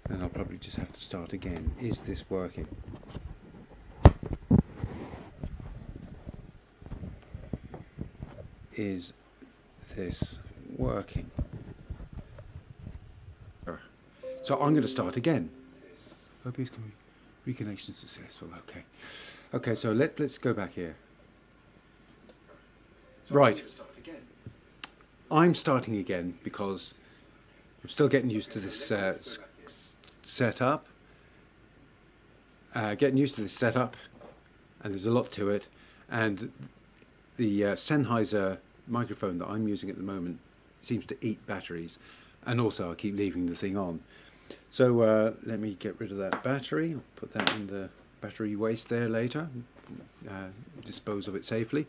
then I'll probably just have to start again. Is this working? Is this working? So I'm going to start again. OBS reconnection successful. Okay. Okay, so let's go back here. Right. I'm starting again because I'm still getting used to this setup. And there's a lot to it. And the Sennheiser microphone that I'm using at the moment seems to eat batteries, and also I keep leaving the thing on. So let me get rid of that battery. I'll put that in the battery waste there later, dispose of it safely.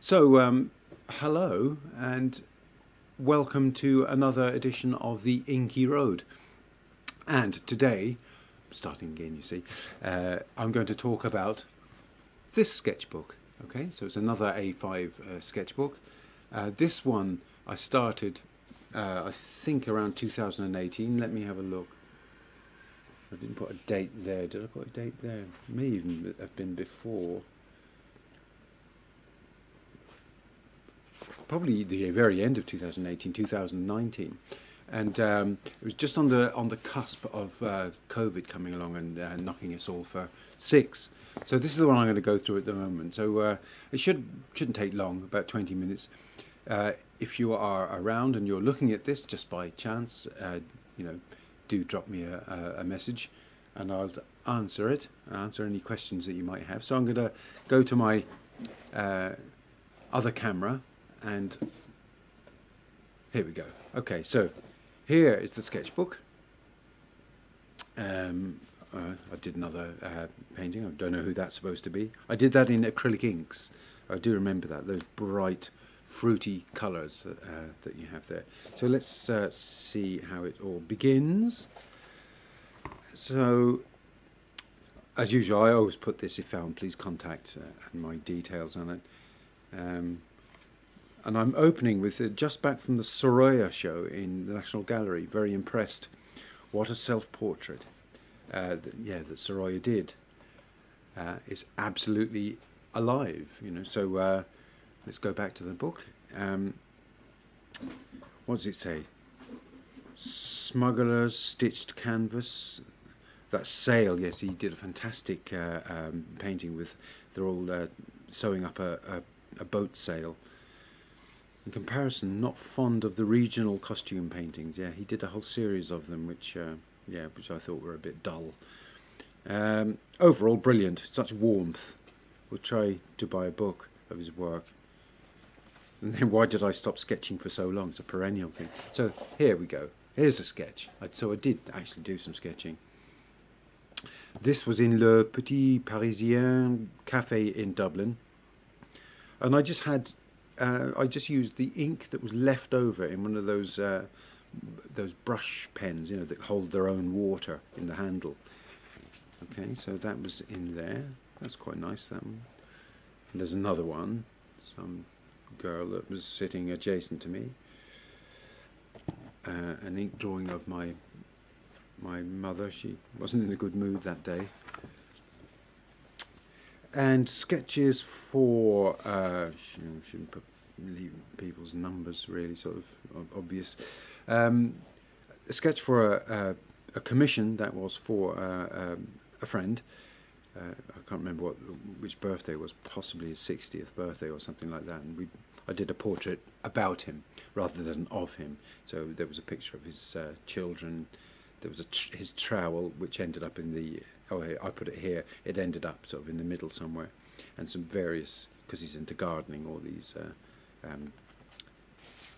So hello and welcome to another edition of the Inky Road. And today, starting again you see, I'm going to talk about this sketchbook. Okay, so it's another A5 sketchbook. This one I started I think around 2018. Let me have a look. I didn't put a date there. Did I put a date there? May even have been before. Probably the very end of 2018, 2019. And it was just on the cusp of COVID coming along and knocking us all for six. So this is the one I'm going to go through at the moment. So it shouldn't take long, about 20 minutes. If you are around and you're looking at this just by chance, do drop me a message and I'll answer it, answer any questions that you might have. So I'm going to go to my other camera and here we go. Okay, so here is the sketchbook. I did another painting. I don't know who that's supposed to be. I did that in acrylic inks. I do remember that, those bright fruity colours that you have there. So let's see how it all begins. So, as usual, I always put this, if found, please contact, and my details on it. And I'm opening with just back from the Sorolla show in the National Gallery. Very impressed. What a self-portrait that Sorolla did. It's absolutely alive, So let's go back to the book. What does it say? Smuggler's stitched canvas. That sail, yes, he did a fantastic painting with. They're all sewing up a boat sail. In comparison, not fond of the regional costume paintings. Yeah, he did a whole series of them, which I thought were a bit dull. Overall, brilliant. Such warmth. We'll try to buy a book of his work. And then why did I stop sketching for so long? It's a perennial thing. So here we go. Here's a sketch. So I did actually do some sketching. This was in Le Petit Parisien Cafe in Dublin. And I just had... I just used the ink that was left over in one of those brush pens, that hold their own water in the handle. Okay, so that was in there. That's quite nice, that one. And there's another one, some girl that was sitting adjacent to me. An ink drawing of my mother. She wasn't in a good mood that day. And sketches for shouldn't leave people's numbers really sort of obvious. A sketch for a commission that was for a friend. I can't remember which birthday it was, possibly his 60th birthday or something like that. And I did a portrait about him rather than of him. So there was a picture of his children. There was his trowel, which ended up in the... Oh, I put it here. It ended up sort of in the middle somewhere. And some various, because he's into gardening, all these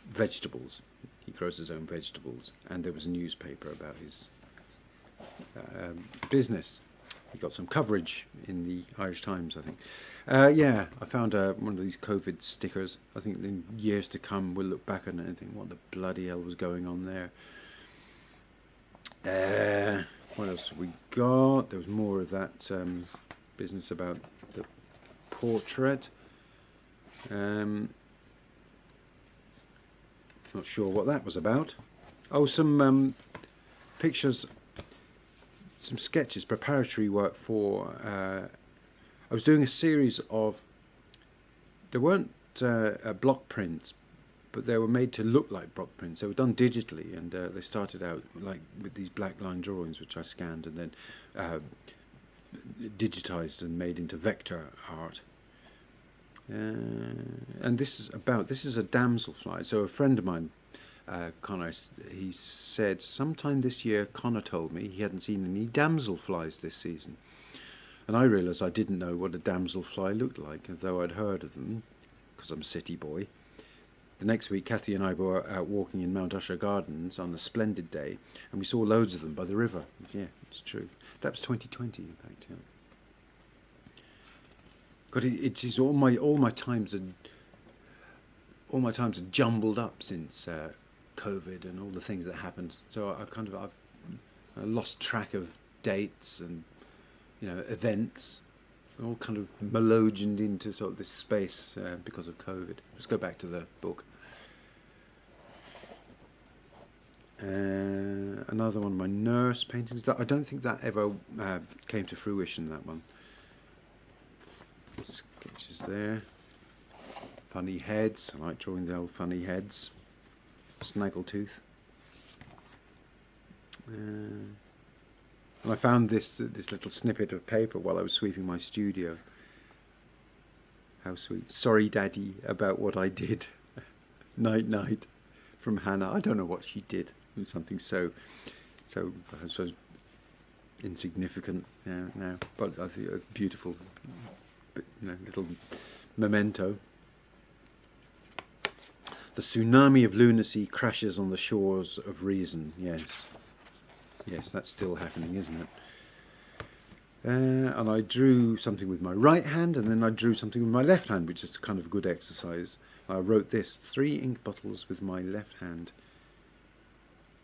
vegetables. He grows his own vegetables. And there was a newspaper about his business. He got some coverage in the Irish Times, I think. I found one of these COVID stickers. I think in years to come we'll look back on it and think, what the bloody hell was going on there? What else have we got? There was more of that business about the portrait. Not sure what that was about. Oh, some pictures some sketches, preparatory work for. I was doing a series of. There weren't block prints, but they were made to look like block prints. They were done digitally, and they started out like with these black line drawings, which I scanned and then digitized and made into vector art. And this is a damselfly. So a friend of mine, Connor, he said sometime this year, Connor told me he hadn't seen any damselflies this season. And I realised I didn't know what a damselfly looked like, though I'd heard of them, because I'm a city boy. The next week, Kathy and I were out walking in Mount Usher Gardens on a splendid day, and we saw loads of them by the river. Yeah, it's true. That was 2020, in fact. Yeah. God, it is all my times are jumbled up since COVID and all the things that happened. So I've lost track of dates and events. All kind of melogened into sort of this space because of COVID. Let's go back to the book. Another one of my nurse paintings. I don't think that ever came to fruition, that one. Sketches there. Funny heads. I like drawing the old funny heads. Snaggletooth. And I found this little snippet of paper while I was sweeping my studio. How sweet. Sorry, Daddy, about what I did. Night, night. From Hannah. I don't know what she did. It was something so I suppose insignificant now, but I think a beautiful, little memento. The tsunami of lunacy crashes on the shores of reason. Yes, that's still happening, isn't it? And I drew something with my right hand, and then I drew something with my left hand, which is kind of a good exercise. I wrote this: 3 ink bottles with my left hand.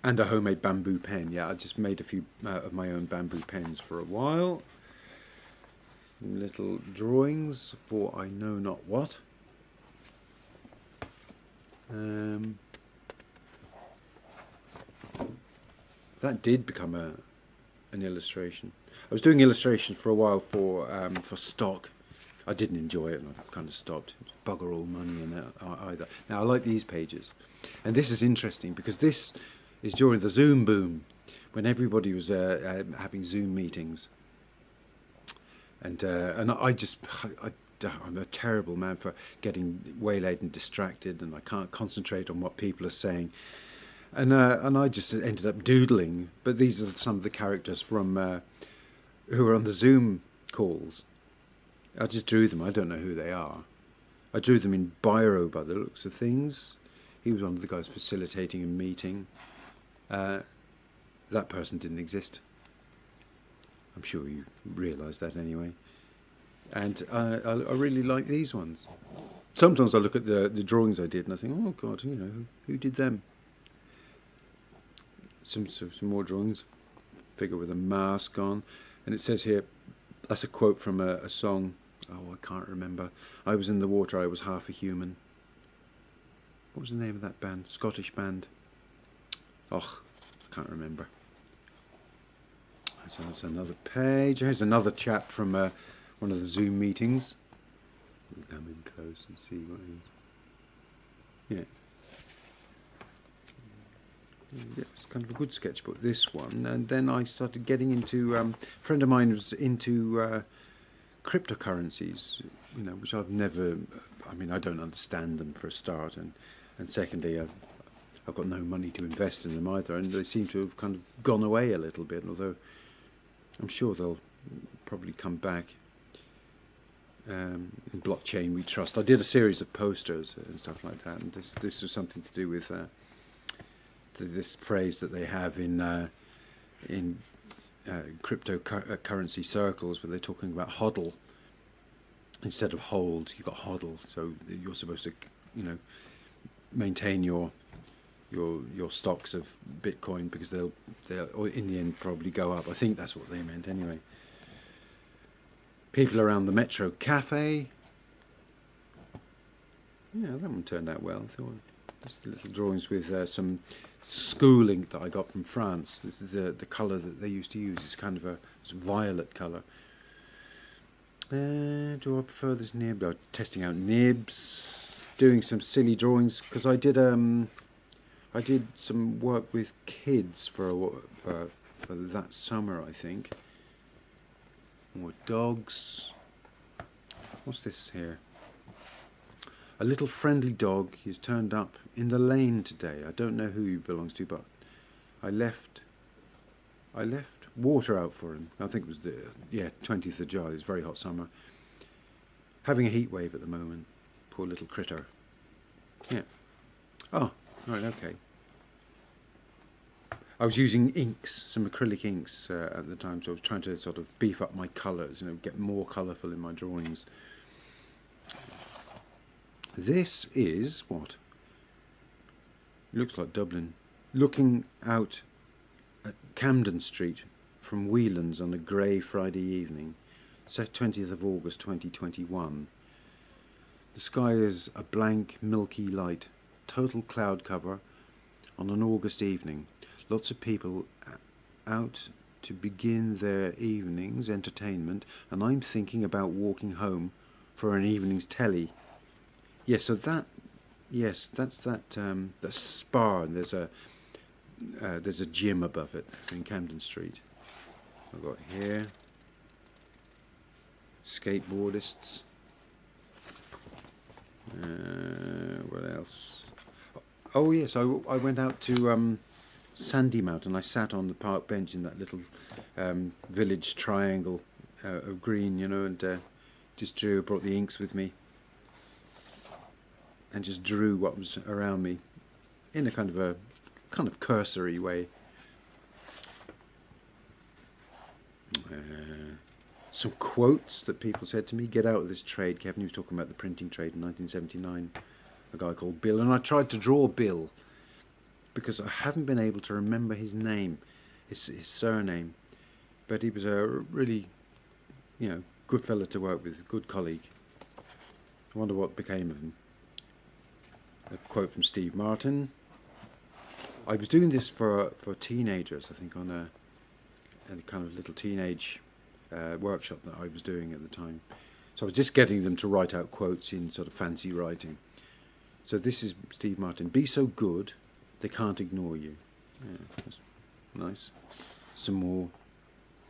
And a homemade bamboo pen. Yeah, I just made a few of my own bamboo pens for a while. Little drawings for I know not what. That did become an illustration. I was doing illustrations for a while for stock. I didn't enjoy it, and I kind of stopped. It was bugger all money in that either. Now I like these pages, and this is interesting because this is during the Zoom boom, when everybody was having Zoom meetings, and I'm a terrible man for getting waylaid and distracted, and I can't concentrate on what people are saying, and I just ended up doodling. But these are some of the characters from who were on the Zoom calls. I just drew them. I don't know who they are. I drew them in biro by the looks of things. He was one of the guys facilitating a meeting. That person didn't exist. I'm sure you realise that anyway. And I really like these ones. Sometimes I look at the drawings I did and I think, oh God, who did them? Some more drawings. Figure with a mask on. And it says here, that's a quote from a song. Oh, I can't remember. I was in the water, I was half a human. What was the name of that band? Scottish band. Oh, I can't remember. So that's another page. Here's another chap from one of the Zoom meetings. We'll come in close and see what it is. Yeah, it's kind of a good sketchbook, this one. And then I started getting into... a friend of mine was into cryptocurrencies, which I've never... I don't understand them for a start. And secondly, I've got no money to invest in them either, and they seem to have kind of gone away a little bit, although I'm sure they'll probably come back. In blockchain we trust. I did a series of posters and stuff like that, and this was something to do with this phrase that they have in cryptocurrency circles, where they're talking about hodl instead of hold. You've got hodl, so you're supposed to maintain your stocks of Bitcoin, because they'll in the end probably go up. I think that's what they meant anyway. People around the Metro Cafe. Yeah, that one turned out well. I thought just little drawings with some schooling that I got from France. This is the colour that they used to use. It's kind of a violet colour. Do I prefer this nib? I'm testing out nibs, doing some silly drawings because I did some work with kids for that summer, I think. More dogs. What's this here? A little friendly dog. He's turned up in the lane today. I don't know who he belongs to, but I left water out for him. I think it was the 20th of July. It's a very hot summer. Having a heat wave at the moment. Poor little critter. Yeah. Oh, right, okay. I was using inks, some acrylic inks at the time, so I was trying to sort of beef up my colours, get more colourful in my drawings. This is what? Looks like Dublin. Looking out at Camden Street from Whelan's on a grey Friday evening. It's 20th of August 2021. The sky is a blank, milky light. Total cloud cover on an August evening. Lots of people out to begin their evening's entertainment, and I'm thinking about walking home for an evening's telly. Yes, so that's that spa, and there's a gym above it in Camden Street. I've got here skateboardists. What else? Oh yes, I went out to Sandymount, and I sat on the park bench in that little village triangle of green, and just drew. Brought the inks with me, and just drew what was around me in a kind of cursory way. Some quotes that people said to me: "Get out of this trade, Kevin." He was talking about the printing trade in 1979. A guy called Bill, and I tried to draw Bill because I haven't been able to remember his name, his surname. But he was a really, good fella to work with, good colleague. I wonder what became of him. A quote from Steve Martin. I was doing this for teenagers, I think, on a kind of little teenage workshop that I was doing at the time. So I was just getting them to write out quotes in sort of fancy writing. So this is Steve Martin. Be so good, they can't ignore you. Yeah, that's nice. Some more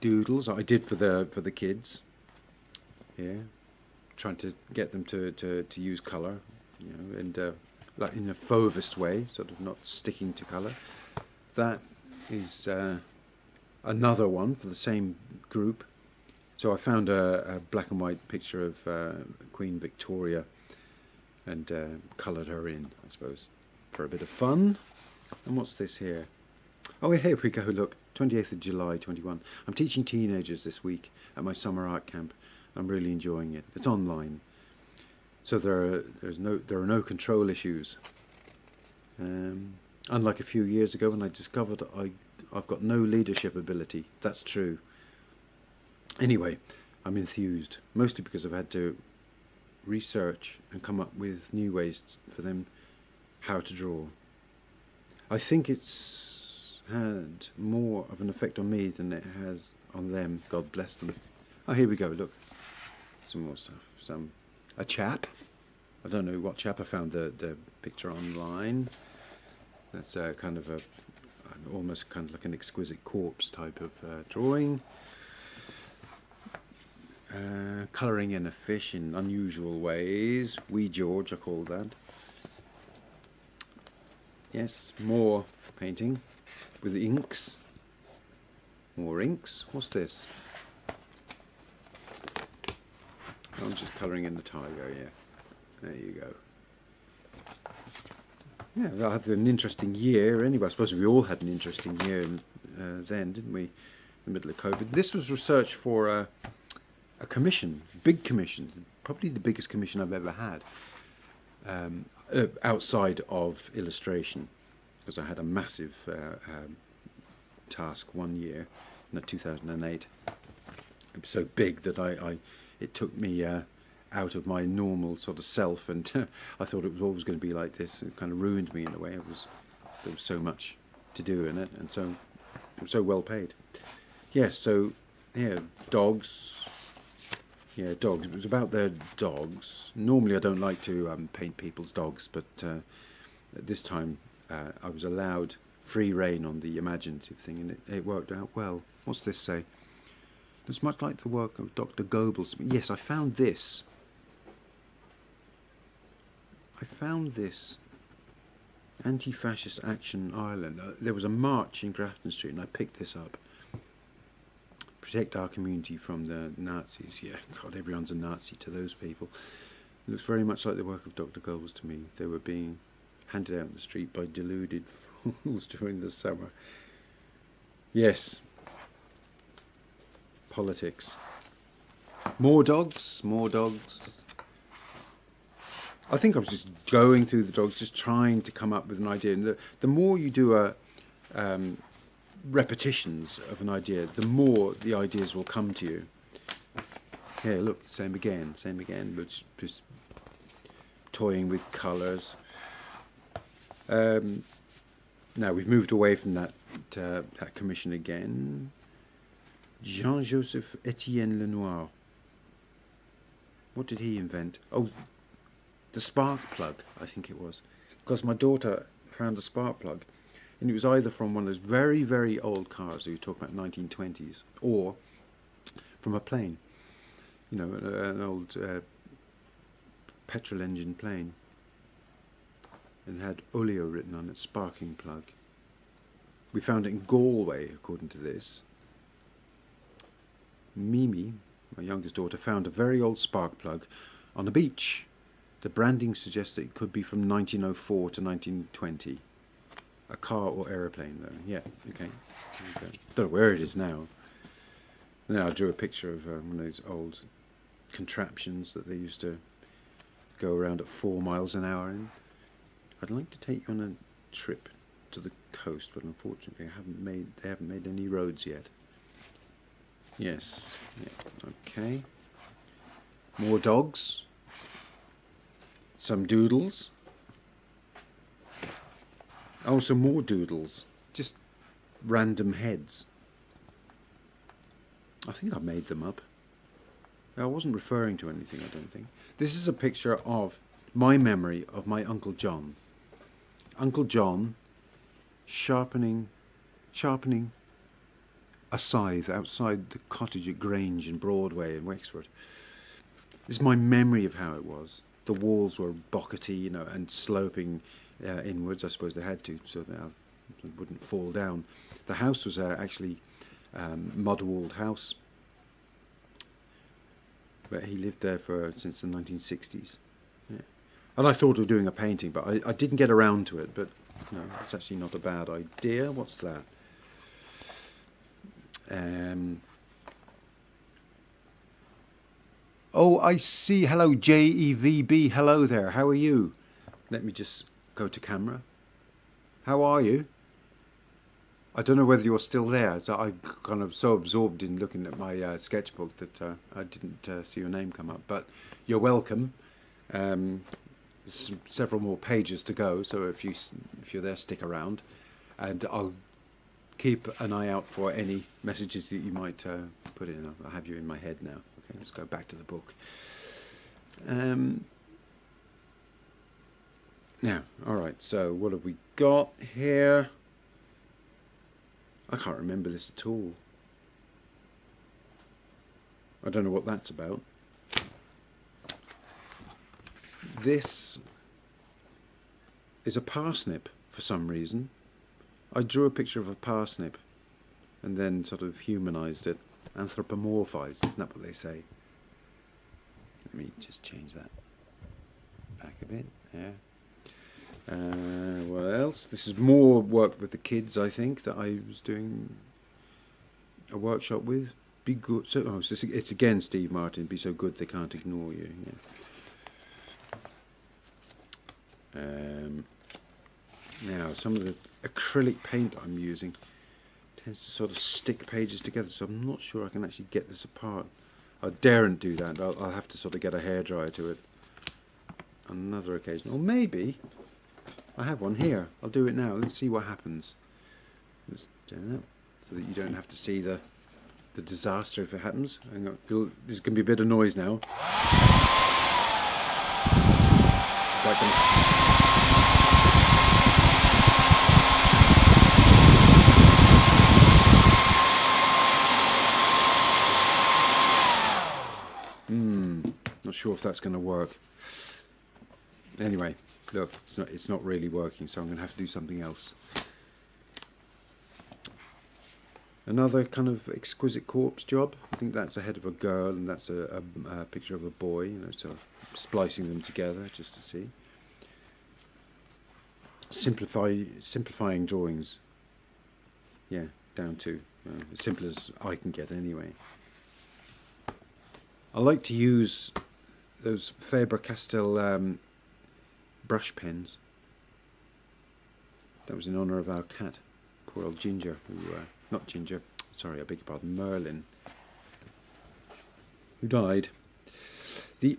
doodles I did for the kids. Yeah, trying to get them to use colour, and like in a fauvist way, sort of not sticking to colour. That is another one for the same group. So I found a black and white picture of Queen Victoria and coloured her in, I suppose, for a bit of fun. And what's this here? Oh, here we go, look, 28th of July 21. I'm teaching teenagers this week at my summer art camp. I'm really enjoying it. It's online, so there are no control issues. Unlike a few years ago when I discovered I've got no leadership ability. That's true. Anyway, I'm enthused, mostly because I've had to research and come up with new ways for them how to draw. I think it's had more of an effect on me than it has on them. God bless them. Oh, here we go, look. Some more stuff. A chap. I don't know what chap. I found the picture online. That's kind of almost kind of like an exquisite corpse type of drawing. Colouring in a fish in unusual ways. Wee George, I call that. Yes, more painting with inks. More inks. What's this? I'm just colouring in the tiger, yeah. There you go. Yeah, I had an interesting year anyway. I suppose we all had an interesting year then, didn't we? In the middle of COVID. This was research for a commission, big commission, probably the biggest commission I've ever had, outside of illustration, because I had a massive task one year, in 2008. It was so big that it took me out of my normal sort of self, and I thought it was always going to be like this. It kind of ruined me in a way. There was so much to do in it, and so I'm so well paid. Yes, so yeah, dogs. Yeah, dogs. It was about their dogs. Normally, I don't like to paint people's dogs, but at this time, I was allowed free rein on the imaginative thing, and it worked out well. What's this say? It's much like the work of Dr. Goebbels. Yes, I found this. Anti-Fascist Action Ireland. There was a march in Grafton Street, and I picked this up. Protect our community from the Nazis. Yeah, God, everyone's a Nazi to those people. It looks very much like the work of Dr. Goebbels to me. They were being handed out in the street by deluded fools during the summer. Yes. Politics. More dogs, more dogs. I think I was just going through the dogs, just trying to come up with an idea. And the more you do repetitions of an idea, the more the ideas will come to you. Here, look, same again, but just toying with colours. Now we've moved away from that commission again. Jean-Joseph Etienne Lenoir. What did he invent? Oh, the spark plug, I think it was. Because my daughter found a spark plug, and it was either from one of those very, very old cars, we were talking about 1920s, or from a plane. You know, an old petrol engine plane. And had oleo written on it, sparking plug. We found it in Galway, according to this. Mimi, my youngest daughter, found a very old spark plug on a beach. The branding suggests that it could be from 1904 to 1920. A car or aeroplane, though. Yeah, okay. Don't know where it is now. Then I drew a picture of one of those old contraptions that they used to go around at 4 miles an hour in. I'd like to take you on a trip to the coast, but unfortunately they haven't made any roads yet. Yes. Yeah. Okay. More dogs. Some doodles. Oh, some more doodles. Just random heads. I think I made them up. I wasn't referring to anything, I don't think. This is a picture of my memory of my Uncle John. Uncle John sharpening a scythe outside the cottage at Grange in Broadway in Wexford. This is my memory of how it was. The walls were bockety, you know, and sloping inwards. I suppose they had to, so they wouldn't fall down. The house was actually mud-walled house, but he lived there since the 1960s. Yeah. And I thought of doing a painting, but I didn't get around to it. But no, it's actually not a bad idea. What's that? Oh, I see. Hello, JEVB. Hello there. How are you? Let me just go to camera. How are you? I don't know whether you're still there. So I'm kind of so absorbed in looking at my sketchbook that I didn't see your name come up. But you're welcome. There's several more pages to go. So if you're there, stick around, and I'll keep an eye out for any messages that you might put in. I'll have you in my head now. Okay, let's go back to the book. Now, all right. So what have we got here? I can't remember this at all. I don't know what that's about. This is a parsnip for some reason. I drew a picture of a parsnip and then sort of humanized it, anthropomorphized, isn't that what they say? Let me just change that back a bit, yeah. What else? This is more work with the kids, I think, that I was doing a workshop with. Be good. So, it's again Steve Martin. Be so good they can't ignore you. Yeah. Now, some of the acrylic paint I'm using tends to sort of stick pages together, so I'm not sure I can actually get this apart. I daren't do that. I'll have to sort of get a hairdryer to it on another occasion. Or maybe I have one here. I'll do it now. Let's see what happens. Let's do that so that you don't have to see the disaster if it happens. Hang on. There's going to be a bit of noise now. So I not sure if that's going to work. Anyway, look, it's not really working, so I'm going to have to do something else. Another kind of exquisite corpse job. I think that's a head of a girl, and that's a picture of a boy. You know, so splicing them together just to see. Simplifying drawings. Yeah, down to as simple as I can get anyway. I like to use those Faber-Castell brush pens. That was in honour of our cat, poor old Ginger, who, not Ginger, sorry, I beg your pardon, Merlin, who died. The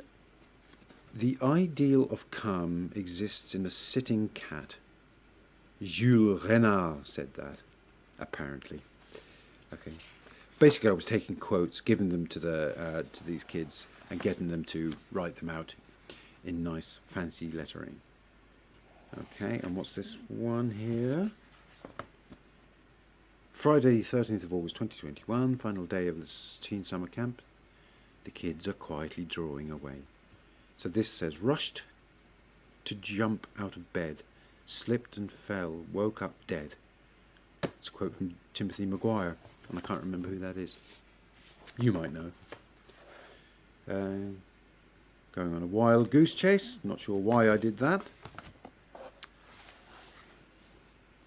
ideal of calm exists in a sitting cat. Jules Renard said that, apparently. Okay. Basically, I was taking quotes, giving them to these kids, and getting them to write them out in nice, fancy lettering. Okay, and what's this one here? Friday, 13th of August 2021, final day of the teen summer camp. The kids are quietly drawing away. So this says, rushed to jump out of bed, slipped and fell, woke up dead. It's a quote from Timothy Maguire, and I can't remember who that is. You might know. Going on a wild goose chase. Not sure why I did that.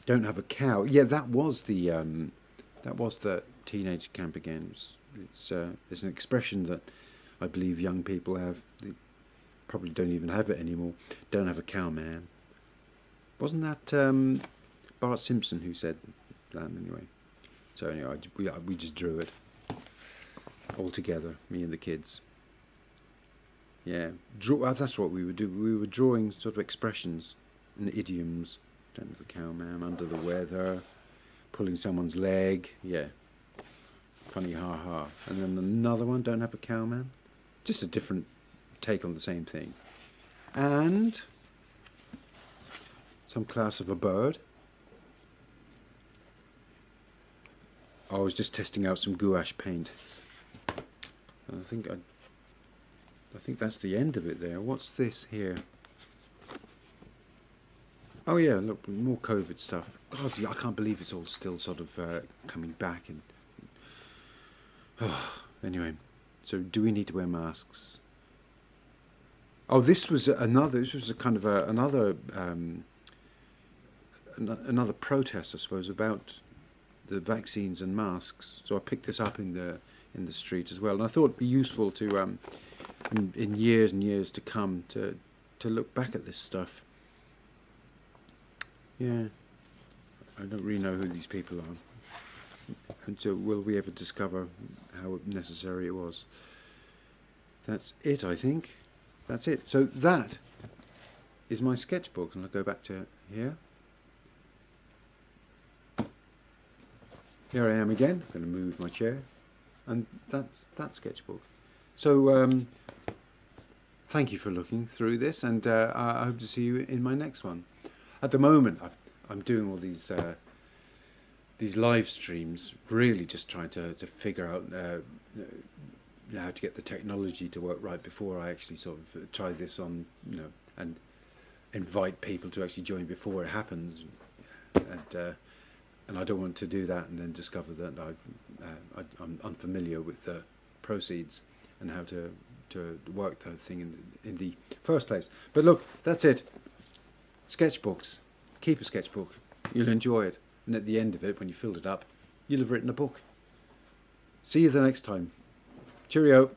Don't have a cow. Yeah, that was the teenage camp again. It's an expression that I believe young people have. They probably don't even have it anymore. Don't have a cow, man. Wasn't that Bart Simpson who said that anyway? So anyway, we just drew it all together, me and the kids. Yeah, that's what we would do. We were drawing sort of expressions and idioms. Don't have a cow, man. Under the weather, pulling someone's leg. Yeah, funny, ha ha. And then another one. Don't have a cow, man. Just a different take on the same thing. And some class of a bird. I was just testing out some gouache paint. And I think that's the end of it there. What's this here? Oh yeah, look, more COVID stuff. God, I can't believe it's all still sort of coming back. And anyway, so do we need to wear masks? Oh, this was another. This was a kind of another protest, I suppose, about the vaccines and masks. So I picked this up in the street as well, and I thought it'd be useful to in years and years to come to look back at this stuff. Yeah, I don't really know who these people are, and so will we ever discover how necessary it was? That's it, I think. That's it. So that is my sketchbook, and I'll go back to here. Here I am again. I'm going to move my chair, and that's that sketchbook. So thank you for looking through this, and I hope to see you in my next one. At the moment, I'm doing all these live streams, really just trying to figure out how to get the technology to work right before I actually sort of try this on, and invite people to actually join before it happens, and I don't want to do that and then discover that I'm unfamiliar with the proceeds and how to work the thing in the first place. But look, that's it. Sketchbooks. Keep a sketchbook. You'll enjoy it. And at the end of it, when you filled it up, you'll have written a book. See you the next time. Cheerio.